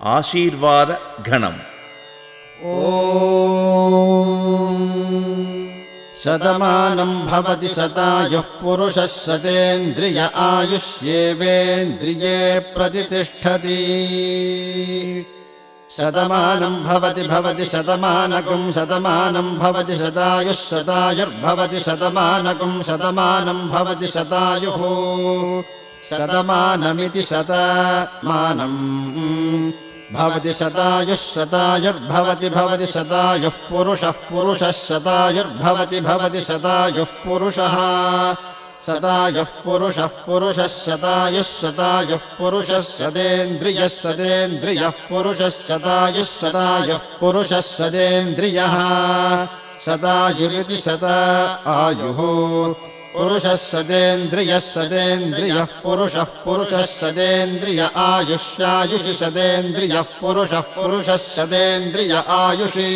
ఆశీర్వాద ఘనం. ఓం శతమానం భవతి శతాయుః పురుషः శతేంద్రియ ఆయుష్యేవేంద్రియే ప్రతిష్ఠతి. శతమానం భవతి శతమానకం శతమానం భవతి శతాయుః శతాయుర్భవతి శతమానకం శతమానం భవతి శతాయుః శతమానమితి శతమానం భవతి శతాయుః శతాయుర్భవతి భవతి శతాయుః పురుషः శతాయుర్భవతి శతాయుః పురుషः శతాయుః పురుషः శతాయుః శతేంద్రియः పురుషः శతాయుః శతేంద్రియः శతాయురితి శతాయుః పురుషः శతేంద్రియः పురుషः శతేంద్రియ ఆయుష్యాయుషి శతేంద్రియः పురుషः శతేంద్రియ ఆయుషి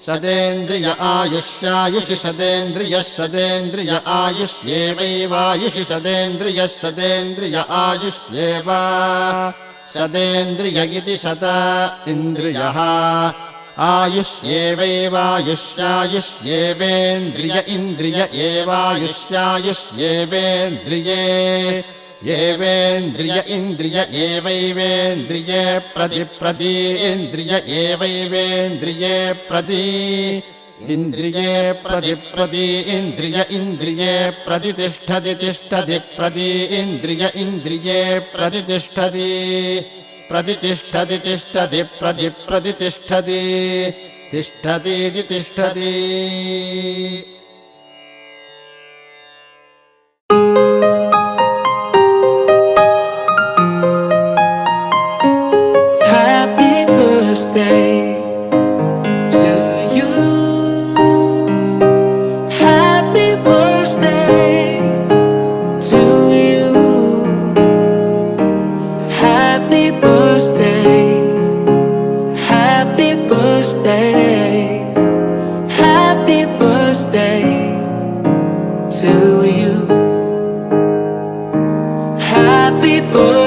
శతేంద్రియ ఆయుష్యాయుషి శతేంద్రియ ఆయుష్యేవైవాయుషి శతేంద్రియ ఆయుష్యేవ శతేంద్రియ ఇతి శత ఇంద్రియః ఆయుష్యేవైవాయుష్యాయుష్యేవేంద్రియ ఇంద్రియ ఏవాయుష్యాయుష్యేవేంద్రియే ఏవేంద్రియ ఇంద్రియ ఏవైవేంద్రియే ప్రతి ఇంద్రియ ఏవైవేంద్రియే ప్రతి ఇంద్రియే ప్రతి ఇంద్రియే ప్రతిష్టతి ప్రతి ఇంద్రియే ప్రతిష్టతి ప్రతిష్టతి తిష్టతీతి తిష్టతి. Happy birthday to you. Happy birthday to you. Happy birthday. Happy birthday. Happy birthday to you. Happy birthday.